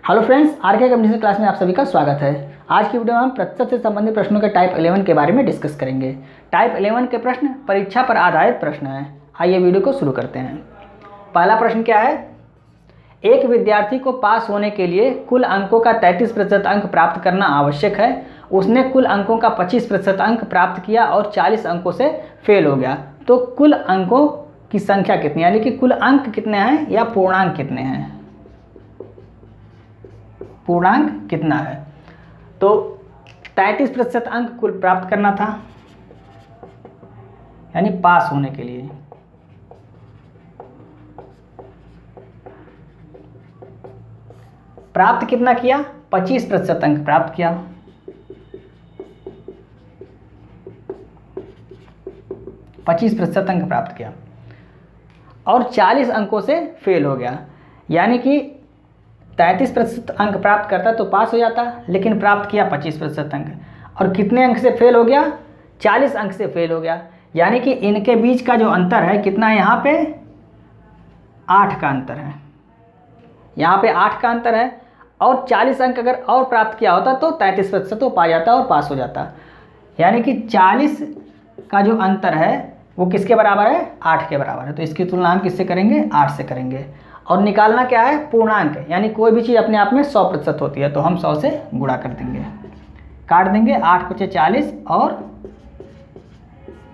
Hello friends, RK competition class में आप सभी का स्वागत है। आज की वीडियो में हम प्रतिशत से संबंधित प्रश्नों के टाइप 11 के बारे में डिस्कस करेंगे। टाइप 11 के प्रश्न परीक्षा पर आधारित प्रश्न हैं। आइए वीडियो को शुरू करते हैं। पहला प्रश्न क्या है? एक विद्यार्थी को पास होने के लिए कुल अंकों का 33% अंक प्राप्त करना आवश्यक है। उसने कुल अंकों का 25% अंक प्राप्त किया और 40 अंकों से फेल हो गया। तो कुल अंकों की संख्या कितनी, यानी कि कुल अंक कितने हैं या पूर्णांक कितने हैं? पूर्णांक कितना है? तो 33% अंक कुल प्राप्त करना था, यानी पास होने के लिए। प्राप्त कितना किया? 25% अंक प्राप्त किया। अंक प्राप्त किया और 40 अंकों से फेल हो गया। यानी कि 33% अंक प्राप्त करता तो पास हो जाता, लेकिन प्राप्त किया 25% अंक। और कितने अंक से फेल हो गया? 40 अंक से फेल हो गया। यानी कि इनके बीच का जो अंतर है कितना है? यहाँ पे 8 का अंतर है। यहाँ पे 8 का अंतर है और 40 अंक अगर और प्राप्त किया होता तो 33% वो पा जाता और पास हो जाता। यानी कि 40 का जो अंतर है वो किसके बराबर है? 8 के बराबर है। तो इसकी तुलना हम किससे करेंगे? 8 से करेंगे। और निकालना क्या है? पूर्णांक। यानी कोई भी चीज़ अपने आप में 100% होती है, तो हम 100 से गुणा कर देंगे, काट देंगे। 8 × 40 और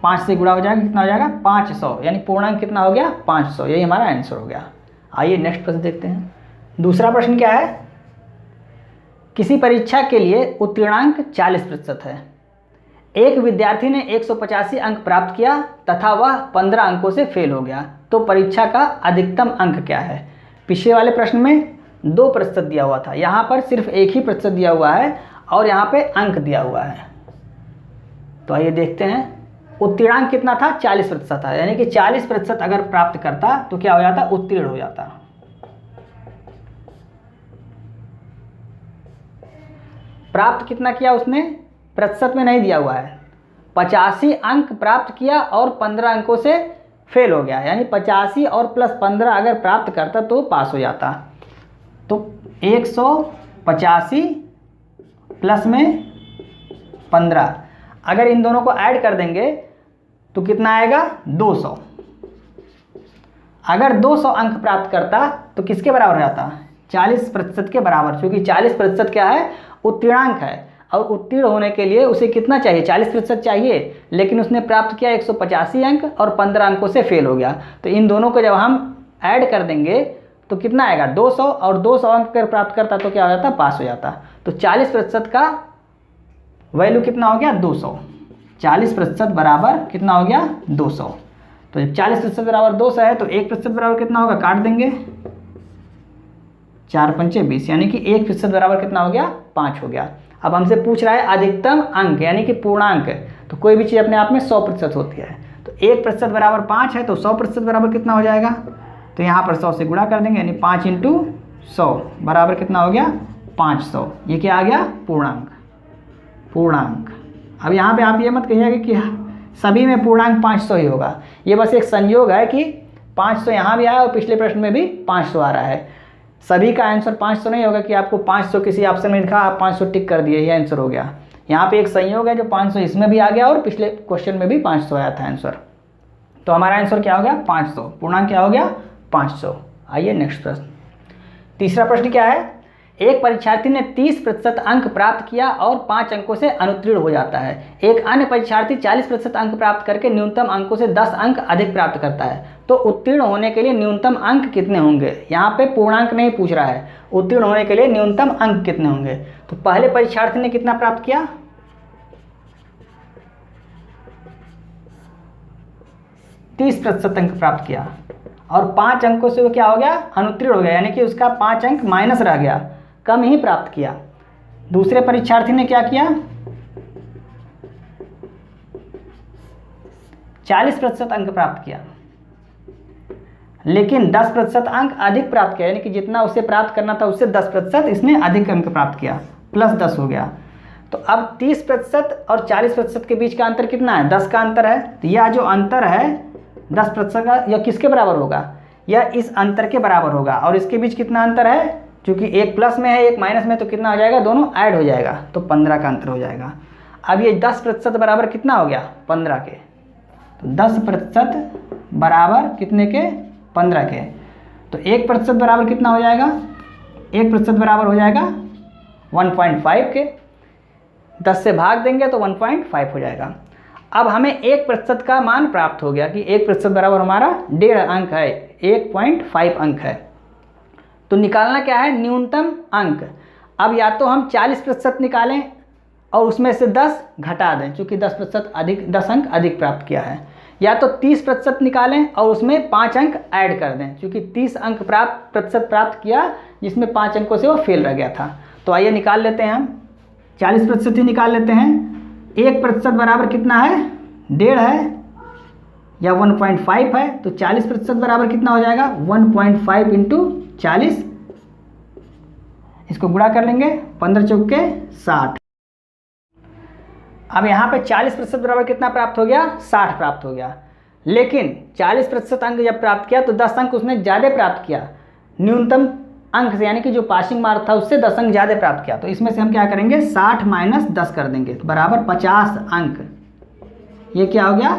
5 से गुणा हो जाएगा, कितना हो जाएगा? 500। यानी पूर्णांक कितना हो गया? 500। यही हमारा आंसर हो गया। आइए नेक्स्ट प्रश्न देखते हैं। दूसरा प्रश्न क्या है? किसी परीक्षा के लिए उत्तीर्णांक 40% है। एक विद्यार्थी ने 185 अंक प्राप्त किया तथा वह 15 अंकों से फेल हो गया। तो परीक्षा का अधिकतम अंक क्या है? पिछले वाले प्रश्न में 2% दिया हुआ था, यहाँ पर सिर्फ 1 ही प्रतिशत दिया हुआ है और यहाँ पे अंक दिया हुआ है। तो आइए देखते हैं। उत्तीर्णांक कितना था? 40% था। यानी कि 40% अगर प्राप्त करता तो क्या हो जाता? उत्तीर्ण हो जाता। प्राप्त कितना किया उसने? प्रतिशत में नहीं दिया हुआ है। 85 अंक प्राप्त किया और 15 अंकों से फेल हो गया। यानी 85 और प्लस 15 अगर प्राप्त करता तो पास हो जाता। तो 185 प्लस में 15, अगर इन दोनों को ऐड कर देंगे तो कितना आएगा? 200। अगर 200 अंक प्राप्त करता तो किसके बराबर रहता? 40% के बराबर, क्योंकि 40% क्या है? उत्तीर्णांक है। और उत्तीर्ण होने के लिए उसे कितना चाहिए? 40% चाहिए, लेकिन उसने प्राप्त किया 185 अंक और 15 अंकों से फेल हो गया। तो इन दोनों को जब हम ऐड कर देंगे तो कितना आएगा? 200। और 200 अंक अगर प्राप्त करता तो क्या हो जाता? पास हो जाता। तो 40% का वैल्यू कितना हो गया? 200। 40% बराबर कितना हो गया? 200। तो जब 40% बराबर 200 है तो 1% बराबर कितना होगा? काट देंगे, 4 × 5 = 20। यानी कि 1% बराबर कितना हो गया? 5 हो गया। अब हमसे पूछ रहा है अधिकतम अंक, यानी कि पूर्णांक। तो कोई भी चीज़ अपने आप में 100% होती है। तो 1% बराबर 5 है, तो 100% बराबर कितना हो जाएगा? तो यहाँ पर 100 से गुणा कर देंगे, यानी 5 × 100 बराबर कितना हो गया? 500। ये क्या आ गया? पूर्णांक। अब यहाँ पे आप ये मत कहिएगा कि सभी में पूर्णांक 500 ही होगा। ये बस एक संयोग है कि 500 यहाँ भी आया और पिछले प्रश्न में भी 500 आ रहा है। सभी का आंसर 500 नहीं होगा कि आपको 500 किसी ऑप्शन में लिखा, आप 500 टिक कर दिए, ये आंसर हो गया। यहाँ पे एक संयोग है जो 500 इसमें भी आ गया और पिछले क्वेश्चन में भी 500 आया था आंसर। तो हमारा आंसर क्या हो गया? 500। पूर्णांक क्या हो गया? 500। आइए नेक्स्ट प्रश्न। तीसरा प्रश्न क्या है? एक परीक्षार्थी ने 30% अंक प्राप्त किया और 5 अंकों से अनुत्तीर्ण हो जाता है। एक अन्य परीक्षार्थी 40% अंक प्राप्त करके न्यूनतम अंकों से 10 अंक अधिक प्राप्त करता है। तो उत्तीर्ण होने के लिए न्यूनतम अंक कितने होंगे? यहाँ पे पूर्णांक नहीं पूछ रहा है, उत्तीर्ण होने के लिए न्यूनतम अंक कितने होंगे। तो पहले परीक्षार्थी ने कितना प्राप्त किया? 30% अंक प्राप्त किया और 5 अंकों से वो क्या हो गया? अनुत्तीर्ण हो गया। यानी कि उसका 5 अंक माइनस रह गया, कम ही प्राप्त किया। दूसरे परीक्षार्थी ने क्या किया? 40% अंक प्राप्त किया, लेकिन 10% अंक अधिक प्राप्त किया। यानी कि जितना उसे प्राप्त करना था उससे 10% इसने अधिक अंक प्राप्त किया, प्लस 10 हो गया। तो अब 30% और 40% के बीच का अंतर कितना है? 10 का अंतर है। तो यह जो अंतर है 10% का, यह किसके बराबर होगा? यह इस अंतर के बराबर होगा। और इसके बीच कितना अंतर है? चूँकि एक प्लस में है एक माइनस में, तो कितना हो जाएगा, दोनों ऐड हो जाएगा, तो 15 का अंतर हो जाएगा। अब ये 10% बराबर कितना हो गया, 15 के, तो 10% बराबर कितने के, 15 के। तो 1% बराबर कितना हो जाएगा, 1% बराबर हो जाएगा 1.5 के। 10 से भाग देंगे तो 1.5 हो जाएगा। अब हमें 1% का मान प्राप्त हो गया कि 1% बराबर हमारा 1.5 अंक है, 1.5 अंक है। तो निकालना क्या है, न्यूनतम अंक। अब या तो हम 40% निकालें और उसमें से 10 घटा दें, चूँकि 10% अधिक, 10 अंक अधिक प्राप्त किया है, या तो 30% निकालें और उसमें 5 अंक ऐड कर दें, क्योंकि 30 अंक प्रतिशत प्राप्त किया जिसमें 5 अंकों से वो फेल रह गया था। तो आइए निकाल लेते हैं हम, 40% ही निकाल लेते हैं। 1% बराबर कितना है, 1.5 है या 1.5 है, तो 40% बराबर कितना हो जाएगा, 1.5 इंटू 40, इसको गुणा कर लेंगे, 15 चौके 60। अब यहाँ पे 40% बराबर कितना प्राप्त हो गया, 60 प्राप्त हो गया। लेकिन 40% अंक जब प्राप्त किया तो 10 अंक उसने ज़्यादा प्राप्त किया न्यूनतम अंक से, यानी कि जो पासिंग मार्क था उससे 10 अंक ज़्यादा प्राप्त किया। तो इसमें से हम क्या करेंगे, 60 माइनस 10 कर देंगे, तो बराबर 50 अंक। ये क्या हो गया,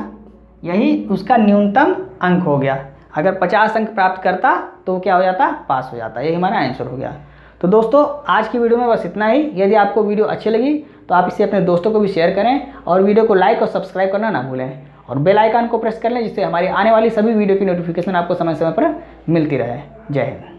यही उसका न्यूनतम अंक हो गया। अगर 50 अंक प्राप्त करता तो क्या हो जाता, पास हो जाता। यही हमारा आंसर हो गया। तो दोस्तों आज की वीडियो में बस इतना ही। यदि आपको वीडियो अच्छी लगी तो आप इसे अपने दोस्तों को भी शेयर करें और वीडियो को लाइक और सब्सक्राइब करना ना भूलें, और बेल आइकन को प्रेस कर लें जिससे हमारी आने वाली सभी वीडियो की नोटिफिकेशन आपको समय समय पर मिलती रहे। जय हिंद।